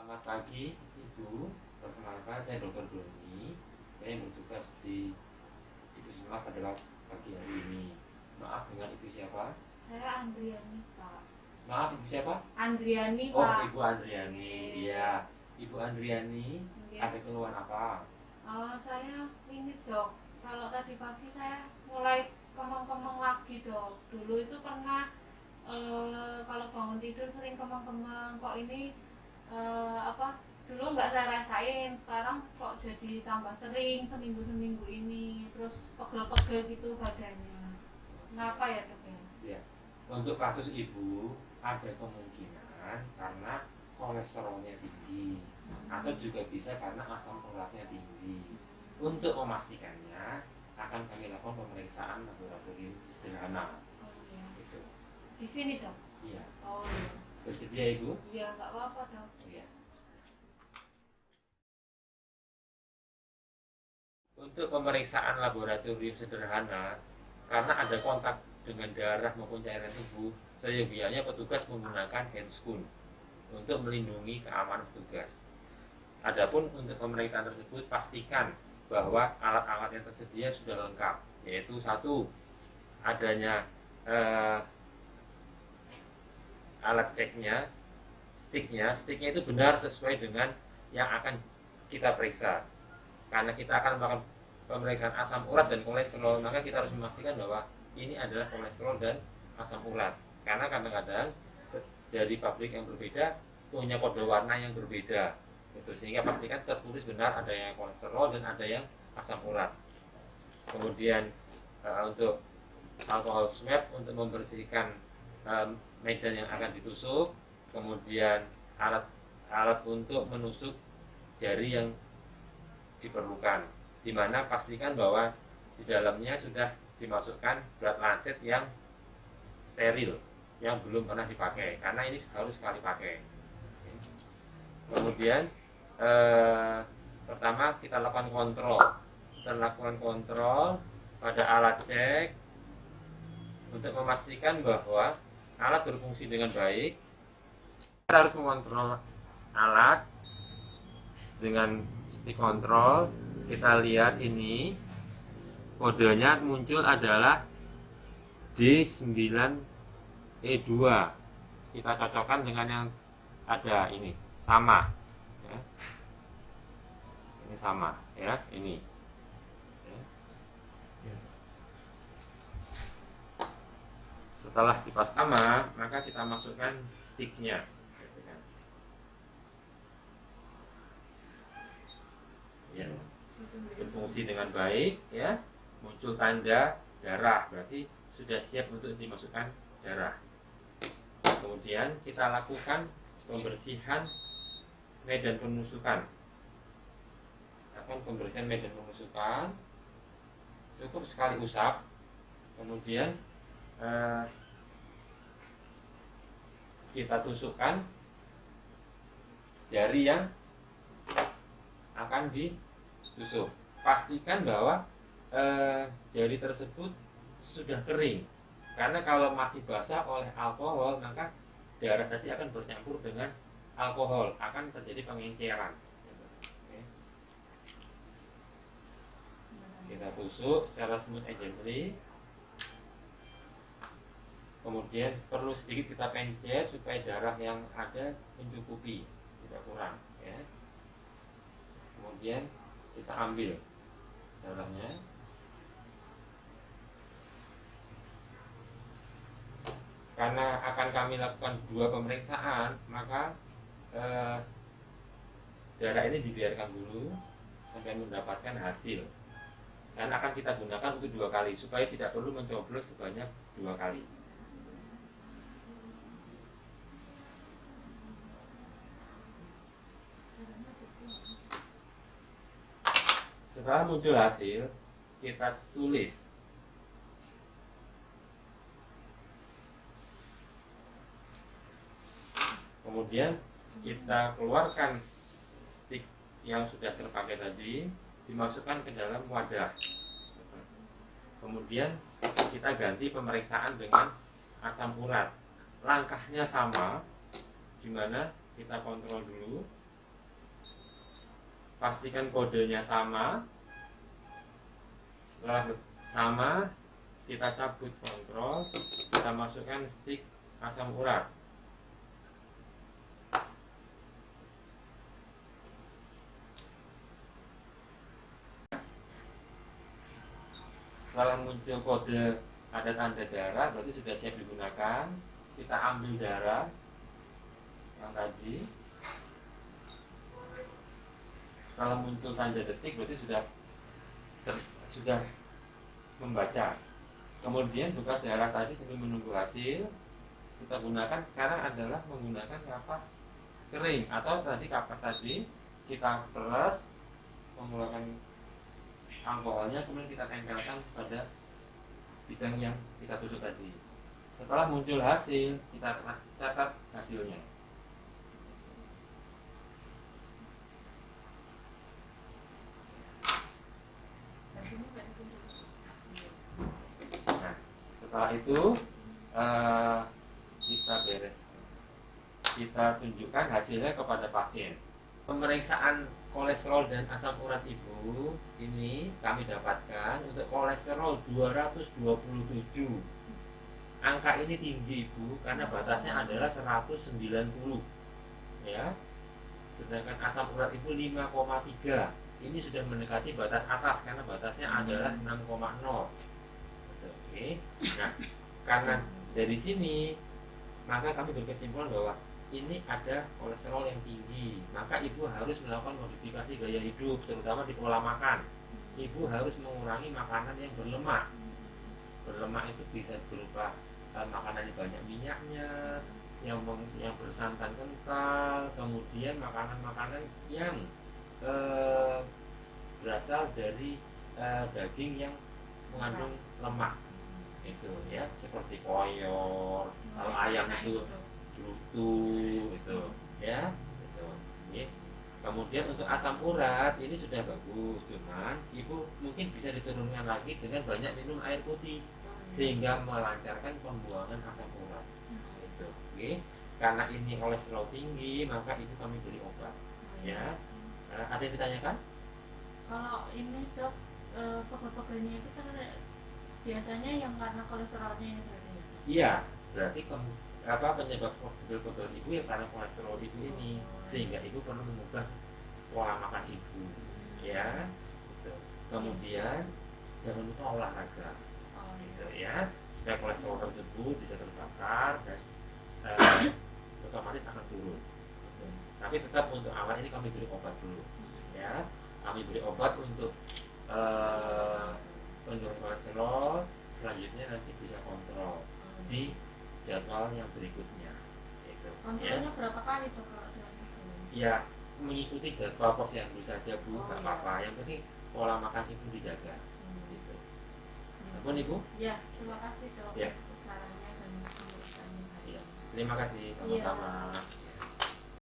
Selamat pagi Ibu, perkenalkan saya Dr. Doni. Saya yang bertugas di Puskesmas pada pagi hari ini. Maaf, dengan Ibu siapa? Saya Andriani, Pak. Maaf, Ibu siapa? Andriani, Oh, Pak. Ibu Andriani. Iya, Ibu Andriani. Oke. Ada keluhan apa? Saya ini, Dok. Kalau tadi pagi saya mulai kemeng-kemeng lagi, Dok. Dulu itu pernah kalau bangun tidur sering kemeng-kemeng. Kok ini apa? Dulu nggak saya rasain, sekarang kok jadi tambah sering seminggu-seminggu ini. Terus pegel-pegel gitu badannya. Kenapa ya, Dok ya? Ya, untuk kasus Ibu ada kemungkinan karena kolesterolnya tinggi atau juga bisa karena asam uratnya tinggi. Untuk memastikannya akan kami lakukan pemeriksaan laboratorium sederhana. Oh iya. Gitu. Di sini, Dok. Iya. Oh iya. Bersedia Ibu? Iya, nggak apa-apa, Dok. Iya. Untuk pemeriksaan laboratorium sederhana, karena ada kontak dengan darah maupun cairan tubuh, seyogianya petugas menggunakan handscoon untuk melindungi keamanan petugas. Adapun untuk pemeriksaan tersebut, pastikan bahwa alat-alat yang tersedia sudah lengkap, yaitu satu, adanya alat ceknya, sticknya itu benar sesuai dengan yang akan kita periksa. Karena kita akan melakukan pemeriksaan asam urat dan kolesterol, maka kita harus memastikan bahwa ini adalah kolesterol dan asam urat. Karena kadang-kadang dari pabrik yang berbeda punya kode warna yang berbeda, gitu. Sehingga pastikan tertulis benar ada yang kolesterol dan ada yang asam urat. Kemudian untuk alkohol swab untuk membersihkan medan yang akan ditusuk, kemudian alat untuk menusuk jari yang diperlukan, di mana pastikan bahwa di dalamnya sudah dimasukkan blood lancet yang steril, yang belum pernah dipakai, karena ini harus sekali pakai. Kemudian pertama kita lakukan kontrol pada alat cek untuk memastikan bahwa alat berfungsi dengan baik. Kita harus mengontrol alat dengan stick control. Kita lihat ini kodenya muncul adalah D9E2. Kita cocokkan dengan yang ada ini, sama ya. Ini sama ya, ini ya. Setelah dipas sama, maka kita masukkan sticknya. Ya, berfungsi dengan baik ya, muncul tanda darah, berarti sudah siap untuk dimasukkan darah. Kemudian kita lakukan pembersihan medan penusukan. Cukup sekali usap, kemudian kita tusukkan jari yang akan ditusuk. Pastikan bahwa jari tersebut sudah kering, karena kalau masih basah oleh alkohol, maka darah nanti akan bercampur dengan alkohol, akan terjadi pengenceran. Kita tusuk secara smooth and gently. Kemudian perlu sedikit kita pencet supaya darah yang ada mencukupi, tidak kurang ya. Kemudian kita ambil darahnya. Karena akan kami lakukan 2 pemeriksaan, maka darah ini dibiarkan dulu sampai mendapatkan hasil. Dan akan kita gunakan untuk 2 kali, supaya tidak perlu mencoblos sebanyak 2 kali. Setelah muncul hasil, kita tulis. Kemudian kita keluarkan stick yang sudah terpakai tadi, dimasukkan ke dalam wadah. Kemudian kita ganti pemeriksaan dengan asam urat. Langkahnya sama, dimana kita kontrol dulu pastikan kodenya sama. Setelah sama, kita cabut kontrol, kita masukkan stik asam urat. Setelah muncul kode ada tanda darah, berarti sudah siap digunakan. Kita ambil darah yang tadi. Setelah muncul tanda detik, berarti sudah membaca. Kemudian bekas darah tadi sambil menunggu hasil, kita gunakan sekarang adalah menggunakan kapas kering, atau tadi kapas tadi kita peras, mengeluarkan alkoholnya, kemudian kita tempelkan pada bidang yang kita tusuk tadi. Setelah muncul hasil, kita catat hasilnya. Nah, setelah itu kita bereskan. Kita tunjukkan hasilnya kepada pasien. Pemeriksaan kolesterol dan asam urat ibu ini kami dapatkan untuk kolesterol 227. Angka ini tinggi ibu karena batasnya adalah 190, ya. Sedangkan asam urat ibu 5,3. Ini sudah mendekati batas atas karena batasnya adalah 6,0. Oke. Nah, karena dari sini maka kami berkesimpulan bahwa ini ada kolesterol yang tinggi, maka ibu harus melakukan modifikasi gaya hidup, terutama di pola makan. Ibu harus mengurangi makanan yang berlemak. Berlemak itu bisa berupa makanan yang banyak minyaknya, yang bersantan kental, kemudian makanan-makanan yang berasal dari daging yang mengandung lemak, itu ya, seperti koyor, kalau ayam itu brutu, itu ya, itu. Ya. Kemudian untuk asam urat ini sudah bagus, cuman ibu mungkin bisa diturunkan lagi dengan banyak minum air putih sehingga melancarkan pembuangan asam urat. Itu, oke. Karena ini kolesterol tinggi, maka itu kami beri obat. Ya, ada yang ditanyakan? Kalau ini dok, pegel-pegelnya itu kan biasanya yang karena kolesterolnya ini berarti? Iya, berarti penyebab pegel-pegel ibu ya karena kolesterol ibu ini, sehingga ibu perlu mengubah pola makan ibu, ya. Gitu. Kemudian jangan lupa olahraga, gitu ya, supaya kolesterol tersebut bisa terbakar dan otomatis akan turun. Gitu. Tapi tetap untuk awal ini kami beri obat dulu, ya. Kami beri obat untuk penurun kolesterol. Selanjutnya nanti bisa kontrol di jadwal yang berikutnya. Itu. Kontrolnya berapa kali tuh kalau ya, mengikuti jadwal posyandu saja bu, nggak apa-apa. Yang penting pola makan ibu dijaga. Gitu. Sampun ibu? Ya, terima kasih dok ya. untuk sarannya dan pemeriksaan. Ya. Terima kasih sama-sama. Ya.